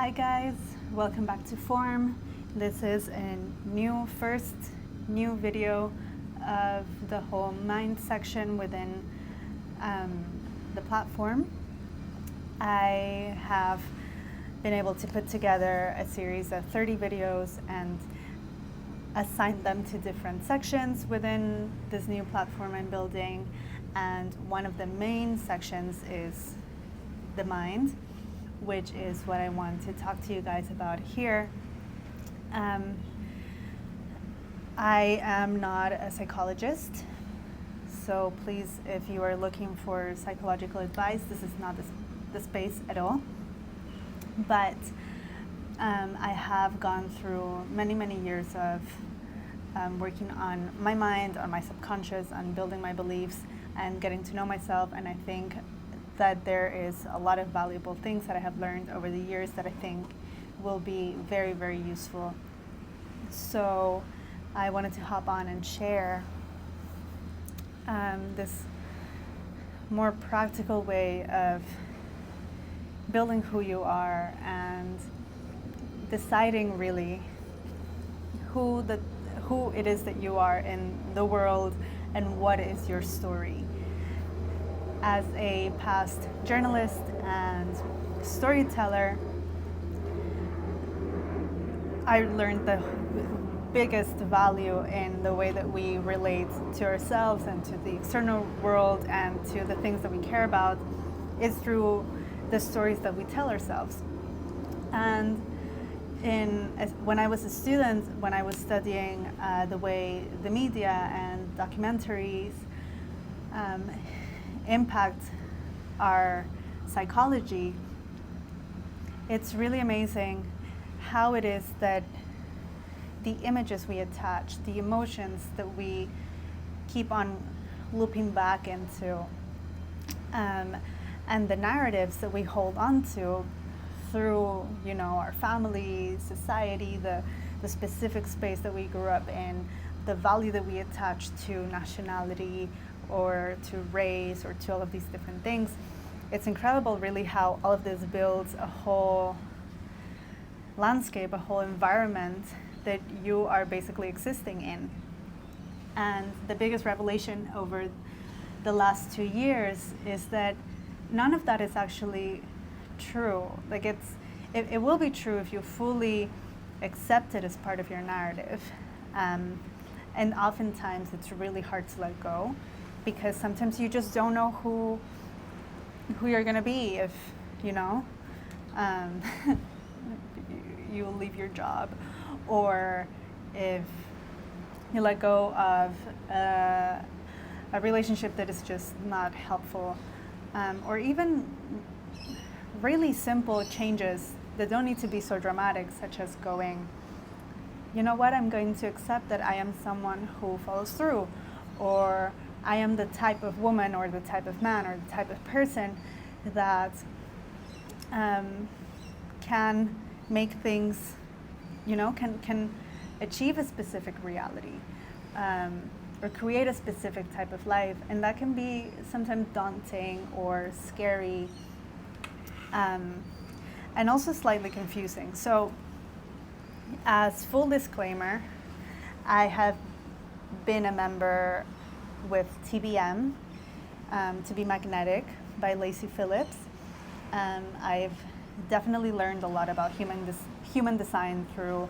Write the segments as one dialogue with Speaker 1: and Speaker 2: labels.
Speaker 1: Hi guys, welcome back to Form. This is a first new video of the whole mind section within the platform. I have been able to put together a series of 30 videos and assign them to different sections within this new platform I'm building. And one of the main sections is the mind, which is what I want to talk to you guys about here. I am not a psychologist, so please, if you are looking for psychological advice, this is not the space at all. But I have gone through many years of working on my mind, on my subconscious, on building my beliefs and getting to know myself, and I think that there is a lot of valuable things that I have learned over the years that I think will be very useful. So I wanted to hop on and share this more practical way of building who you are and deciding really who it is that you are in the world and what is your story. As a past journalist and storyteller, I learned the biggest value in the way that we relate to ourselves and to the external world and to the things that we care about is through the stories that we tell ourselves. And when I was a student, when I was studying the way the media and documentaries impact our psychology, it's really amazing how it is that the images we attach, the emotions that we keep on looping back into, and the narratives that we hold on to through, our family, society, the specific space that we grew up in, the value that we attach to nationality or to race or to all of these different things. It's incredible really how all of this builds a whole landscape, a whole environment that you are basically existing in. And the biggest revelation over the last 2 years is that none of that is actually true. Like it will be true if you fully accept it as part of your narrative. And oftentimes it's really hard to let go, because sometimes you just don't know who you're gonna be if you leave your job, or if you let go of a relationship that is just not helpful, or even really simple changes that don't need to be so dramatic, such as going, you know what, I'm going to accept that I am someone who follows through, or I am the type of woman or the type of man or the type of person that can make things, can achieve a specific reality, or create a specific type of life. And that can be sometimes daunting or scary, and also slightly confusing. So as full disclaimer, I have been a member with TBM, To Be Magnetic by Lacey Phillips. I've definitely learned a lot about human design through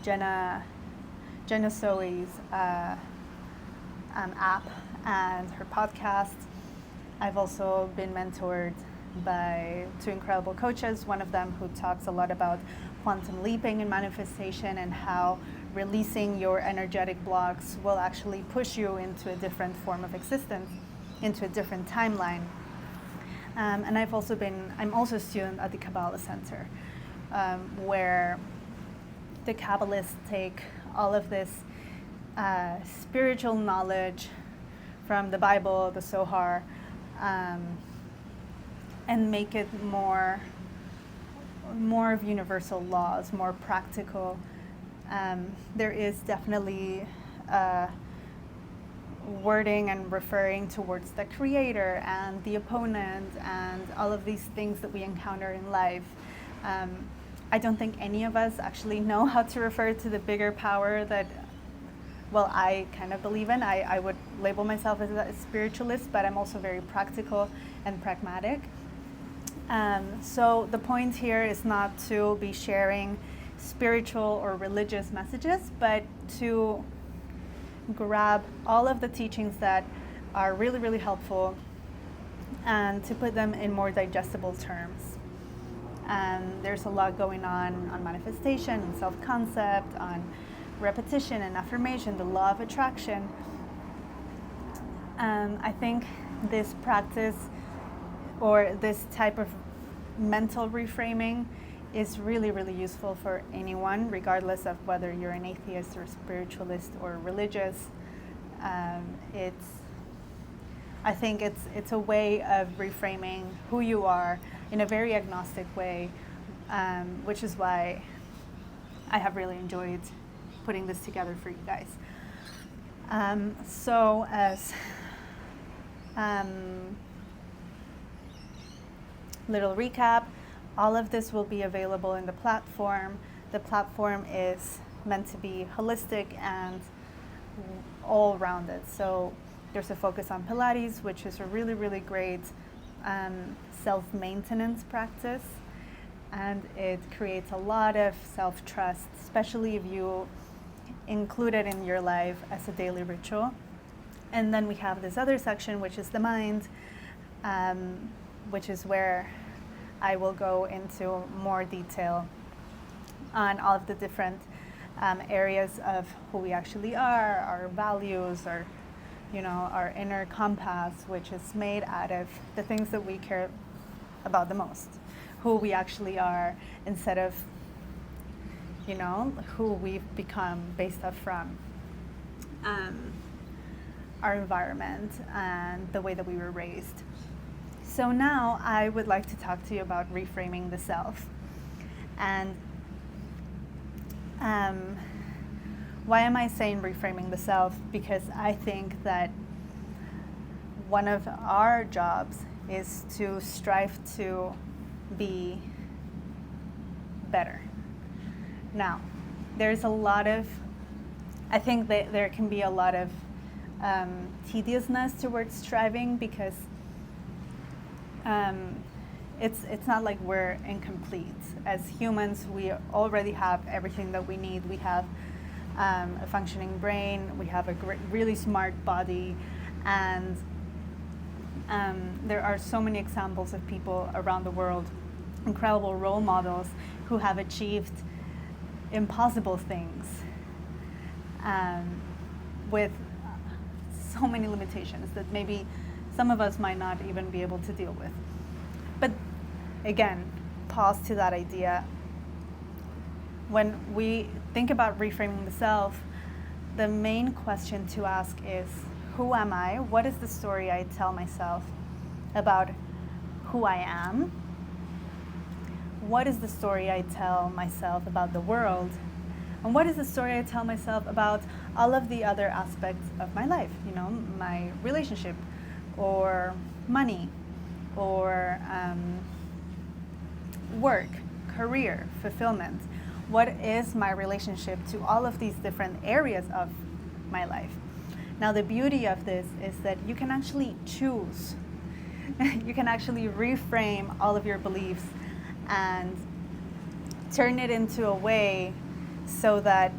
Speaker 1: Jenna Soe's app and her podcast. I've also been mentored by 2 incredible coaches, one of them who talks a lot about quantum leaping and manifestation and how releasing your energetic blocks will actually push you into a different form of existence, into a different timeline. And I'm also a student at the Kabbalah Center, where the Kabbalists take all of this spiritual knowledge from the Bible, the Zohar, and make it more of universal laws, more practical. There is definitely wording and referring towards the creator and the opponent and all of these things that we encounter in life. I don't think any of us actually know how to refer to the bigger power that, well, I kind of believe in. I would label myself as a spiritualist, but I'm also very practical and pragmatic. So the point here is not to be sharing spiritual or religious messages, but to grab all of the teachings that are really, really helpful and to put them in more digestible terms. There's a lot going on manifestation and self-concept, on repetition and affirmation, the law of attraction. I think this practice or this type of mental reframing is really, really useful for anyone, regardless of whether you're an atheist or spiritualist or religious. I think it's a way of reframing who you are in a very agnostic way, which is why I have really enjoyed putting this together for you guys. So as little recap, all of this will be available in the platform. The platform is meant to be holistic and all-rounded. So there's a focus on Pilates, which is a really, really great self-maintenance practice. And it creates a lot of self-trust, especially if you include it in your life as a daily ritual. And then we have this other section, which is the mind, which is where I will go into more detail on all of the different areas of who we actually are, our values, our inner compass, which is made out of the things that we care about the most, who we actually are, instead of, who we've become based off from our environment and the way that we were raised. So now I would like to talk to you about reframing the self. And why am I saying reframing the self? Because I think that one of our jobs is to strive to be better. Now, I think that there can be a lot of tediousness towards striving, because it's not like we're incomplete. As humans, we already have everything that we need. We have a functioning brain, we have a really smart body, and there are so many examples of people around the world, incredible role models who have achieved impossible things with so many limitations that maybe some of us might not even be able to deal with. But again, pause to that idea. When we think about reframing the self, the main question to ask is, who am I? What is the story I tell myself about who I am? What is the story I tell myself about the world? And what is the story I tell myself about all of the other aspects of my life? My relationship, or money, or work, career, fulfillment. What is my relationship to all of these different areas of my life? Now, the beauty of this is that you can actually choose. You can actually reframe all of your beliefs and turn it into a way so that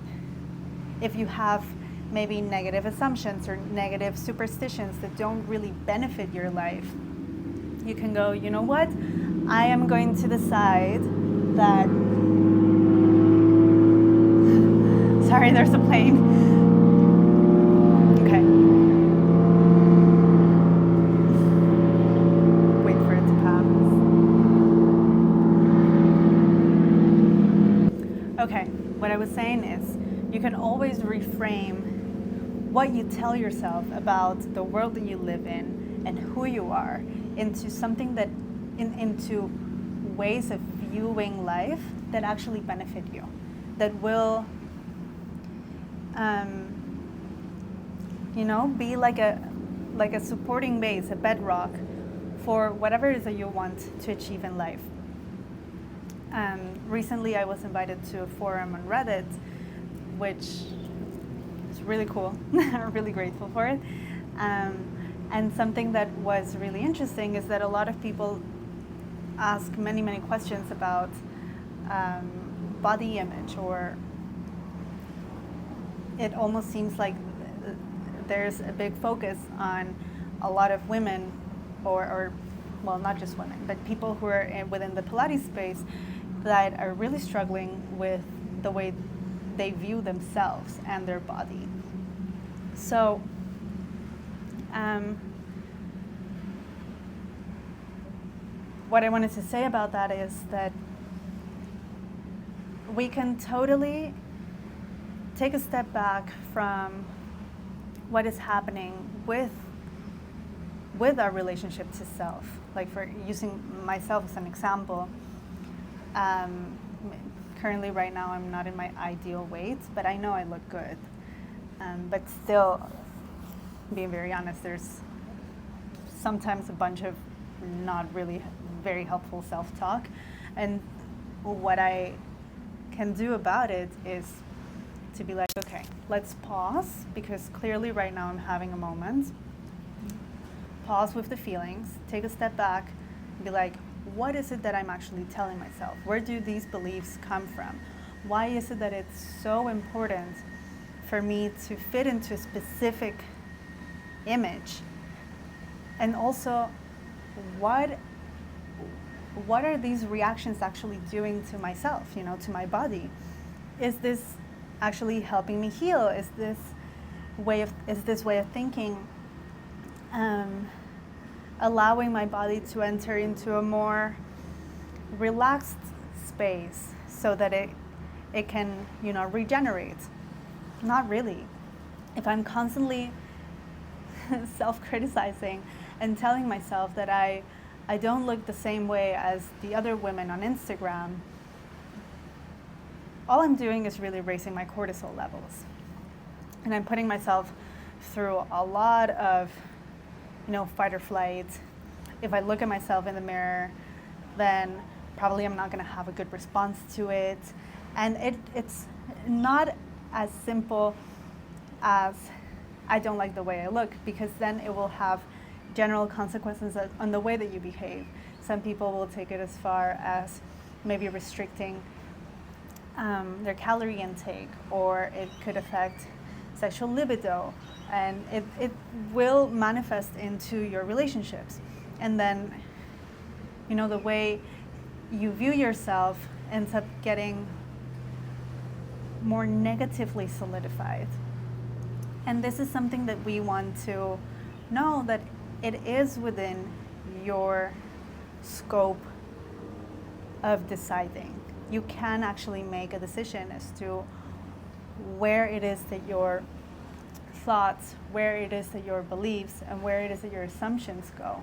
Speaker 1: if you have maybe negative assumptions or negative superstitions that don't really benefit your life, you can go, you know what? I am going to decide that... Sorry, there's a plane. Okay. Wait for it to pass. Okay, what I was saying is, you can always reframe what you tell yourself about the world that you live in and who you are into something that, into ways of viewing life that actually benefit you, that will be like a supporting base, a bedrock for whatever it is that you want to achieve in life. Recently I was invited to a forum on Reddit, which is really cool. I'm really grateful for it. And something that was really interesting is that a lot of people ask many, many questions about body image, or it almost seems like there's a big focus on a lot of women, or well, not just women, but people who are within the Pilates space that are really struggling with the way they view themselves and their body. So, what I wanted to say about that is that we can totally take a step back from what is happening with our relationship to self. Like, for using myself as an example, currently right now I'm not in my ideal weight, but I know I look good. But still, being very honest, there's sometimes a bunch of not really very helpful self-talk. And what I can do about it is to be like, okay, let's pause, because clearly right now I'm having a moment. Pause with the feelings, take a step back, and be like, what is it that I'm actually telling myself? Where do these beliefs come from? Why is it that it's so important for me to fit into a specific image? And also, what are these reactions actually doing to myself, to my body? Is this actually helping me heal? Is this way of thinking allowing my body to enter into a more relaxed space so that it can, regenerate? Not really. If I'm constantly self-criticizing and telling myself that I don't look the same way as the other women on Instagram, all I'm doing is really raising my cortisol levels. And I'm putting myself through a lot of, fight or flight. If I look at myself in the mirror, then probably I'm not going to have a good response to it. And it's not as simple as I don't like the way I look, because then it will have general consequences on the way that you behave. Some people will take it as far as maybe restricting their calorie intake, or it could affect sexual libido, and it will manifest into your relationships. And then, the way you view yourself ends up getting more negatively solidified. And this is something that we want to know, that it is within your scope of deciding. You can actually make a decision as to where it is that your thoughts, where it is that your beliefs, and where it is that your assumptions go.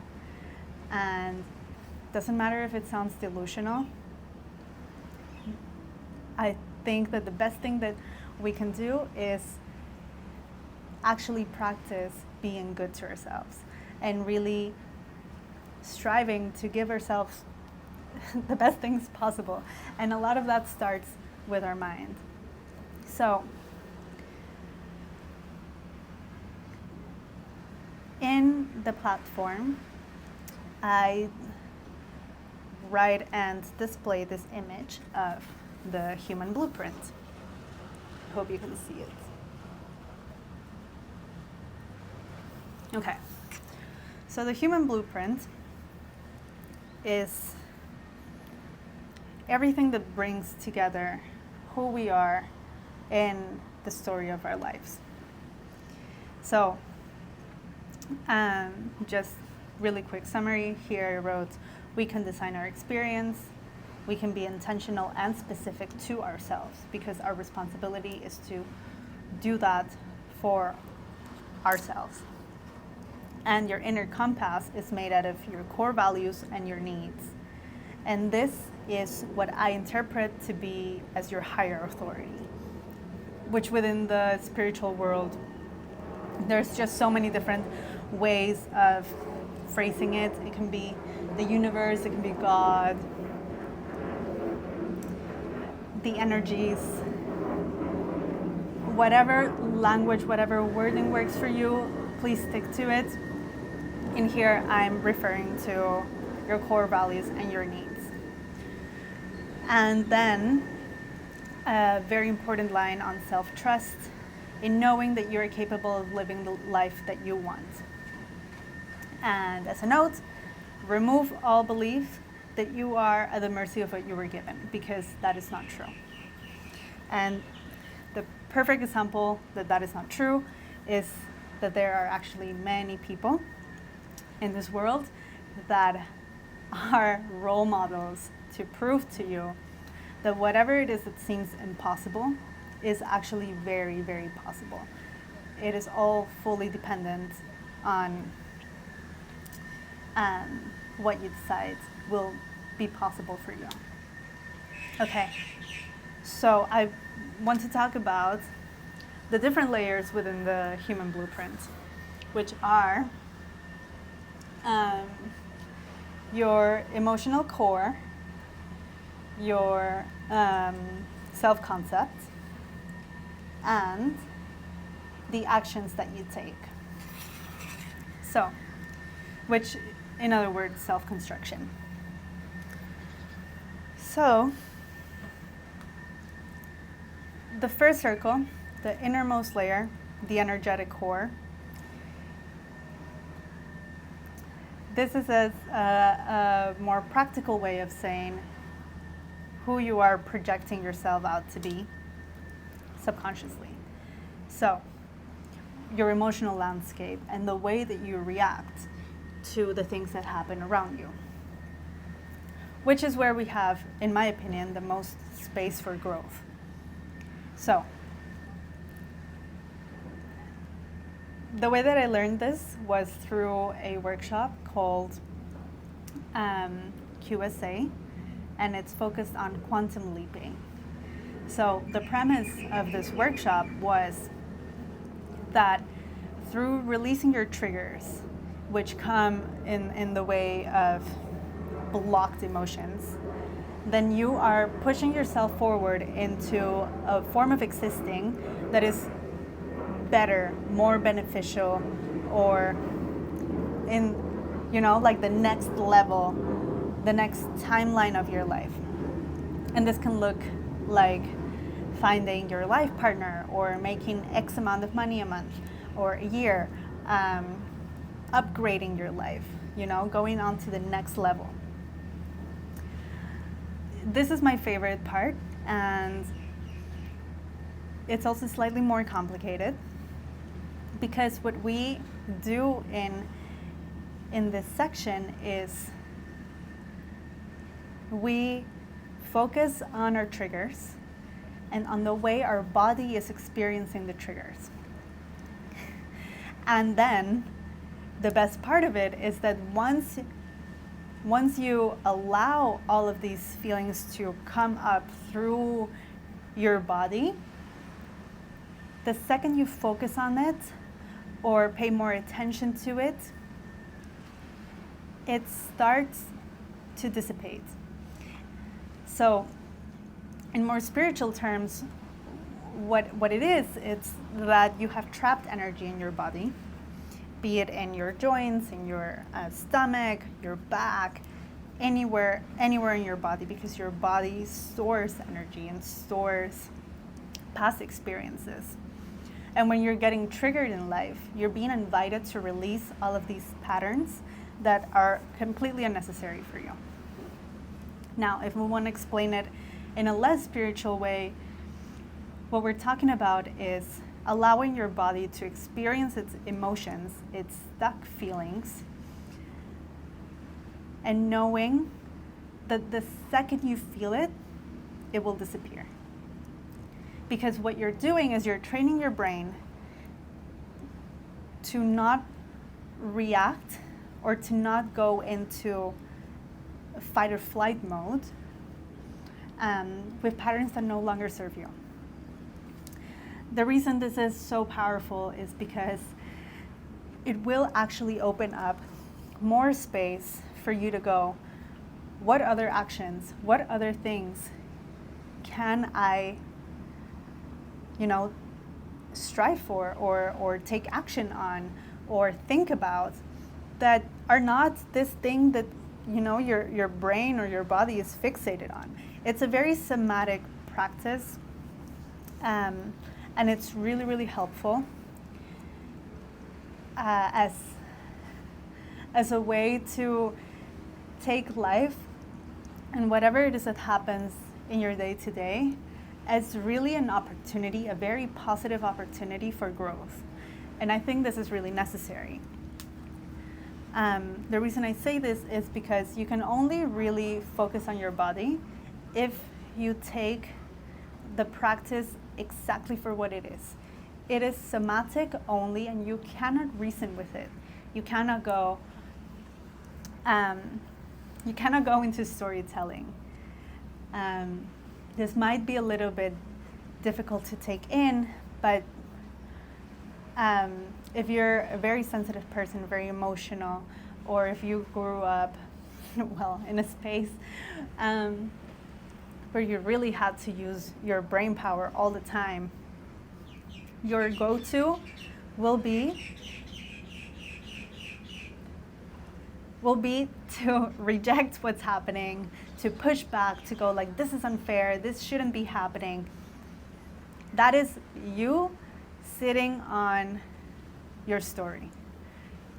Speaker 1: And it doesn't matter if it sounds delusional. I think that the best thing that we can do is actually practice being good to ourselves and really striving to give ourselves the best things possible. And a lot of that starts with our mind. So, in the platform, I write and display this image of the human blueprint. I hope you can see it. Okay, so the human blueprint is everything that brings together who we are in the story of our lives. So, just really quick summary here. I wrote, we can design our experience, we can be intentional and specific to ourselves, because our responsibility is to do that for ourselves. And your inner compass is made out of your core values and your needs. And this is what I interpret to be as your higher authority, which within the spiritual world There's just so many different ways of phrasing it. It can be the universe, it can be God, the energies, whatever language, whatever wording works for you, please stick to it. In here, I'm referring to your core values and your needs. And then a very important line on self-trust, in knowing that you're capable of living the life that you want. And as a note, remove all belief that you are at the mercy of what you were given, because that is not true. And the perfect example that that is not true is that there are actually many people in this world that are role models to prove to you that whatever it is that seems impossible is actually very, very possible. It is all fully dependent on what you decide will be possible for you. Okay, so I want to talk about the different layers within the human blueprint, which are your emotional core, your self-concept, and the actions that you take. So, which, in other words, self-construction. So, the first circle, the innermost layer, the energetic core, this is a more practical way of saying who you are projecting yourself out to be subconsciously. So, your emotional landscape and the way that you react to the things that happen around you, which is where we have, in my opinion, the most space for growth. So, the way that I learned this was through a workshop called QSA, and it's focused on quantum leaping. So the premise of this workshop was that through releasing your triggers, which come in the way of blocked emotions, then you are pushing yourself forward into a form of existing that is better, more beneficial, or in, like the next level, the next timeline of your life. And this can look like finding your life partner, or making X amount of money a month or a year, upgrading your life, going on to the next level. This is my favorite part, and it's also slightly more complicated, because what we do in this section is we focus on our triggers and on the way our body is experiencing the triggers. And then the best part of it is that once you allow all of these feelings to come up through your body, the second you focus on it or pay more attention to it, it starts to dissipate. So, in more spiritual terms, what it is, it's that you have trapped energy in your body, be it in your joints, in your stomach, your back, anywhere in your body, because your body stores energy and stores past experiences. And when you're getting triggered in life, you're being invited to release all of these patterns that are completely unnecessary for you. Now, if we want to explain it in a less spiritual way, what we're talking about is allowing your body to experience its emotions, its stuck feelings, and knowing that the second you feel it, it will disappear. Because what you're doing is you're training your brain to not react or to not go into fight or flight mode with patterns that no longer serve you. The reason this is so powerful is because it will actually open up more space for you to go, what other actions, what other things can I, strive for or take action on or think about that are not this thing that, your brain or your body is fixated on. It's a very somatic practice, and it's really, really helpful as a way to take life and whatever it is that happens in your day to day as really an opportunity, a very positive opportunity for growth. And I think this is really necessary. The reason I say this is because you can only really focus on your body if you take the practice exactly for what it is. It is somatic only, and you cannot reason with it. You cannot go into storytelling. This might be a little bit difficult to take in, but if you're a very sensitive person, very emotional, or if you grew up, in a space where you really had to use your brain power all the time, your go-to will be to reject what's happening, to push back, to go like, this is unfair, this shouldn't be happening. That is you sitting on your story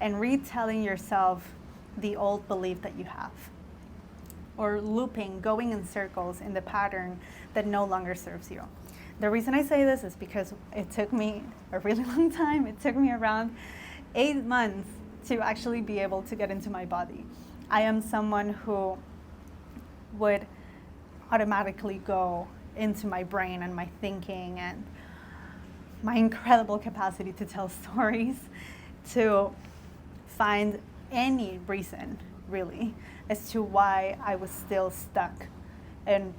Speaker 1: and retelling yourself the old belief that you have, or looping, going in circles in the pattern that no longer serves you. The reason I say this is because it took me a really long time. It took me around 8 months to actually be able to get into my body. I am someone who would automatically go into my brain and my thinking and my incredible capacity to tell stories, to find any reason, really, as to why I was still stuck and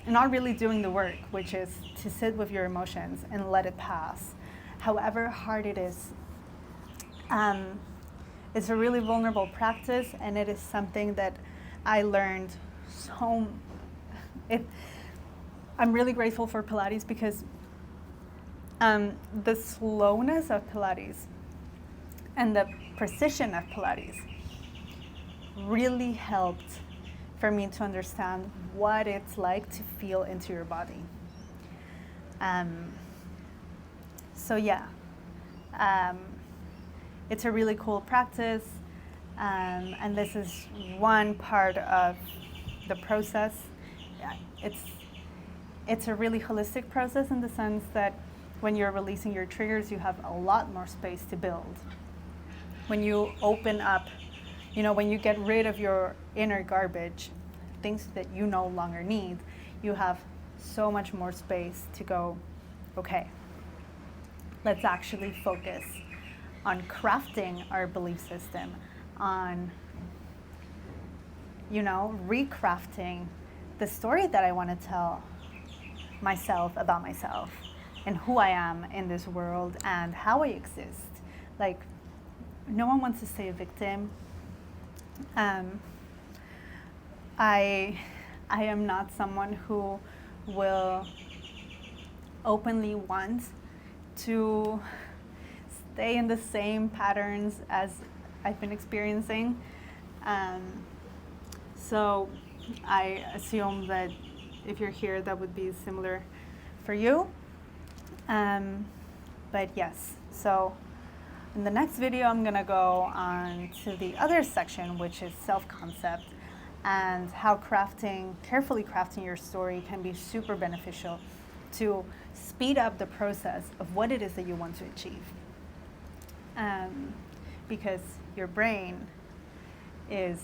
Speaker 1: not really doing the work, which is to sit with your emotions and let it pass. However hard it is, it's a really vulnerable practice, and it is something that I learned I'm really grateful for Pilates because the slowness of Pilates and the precision of Pilates really helped for me to understand what it's like to feel into your body. It's a really cool practice, and this is one part of the process. It's a really holistic process in the sense that when you're releasing your triggers, you have a lot more space to build. When you open up, when you get rid of your inner garbage, things that you no longer need, you have so much more space to go, okay, let's actually focus on crafting our belief system, on, recrafting the story that I want to tell myself about myself and who I am in this world and how I exist. Like, no one wants to stay a victim. I am not someone who will openly want to stay in the same patterns as I've been experiencing. So I assume that if you're here, that would be similar for you. But yes, so in the next video, I'm gonna go on to the other section, which is self-concept, and how carefully crafting your story can be super beneficial to speed up the process of what it is that you want to achieve. Because your brain is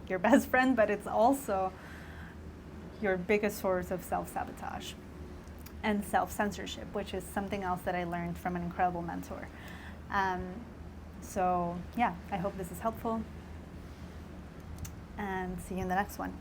Speaker 1: your best friend, but it's also your biggest source of self-sabotage and self-censorship, which is something else that I learned from an incredible mentor. I hope this is helpful, and see you in the next one.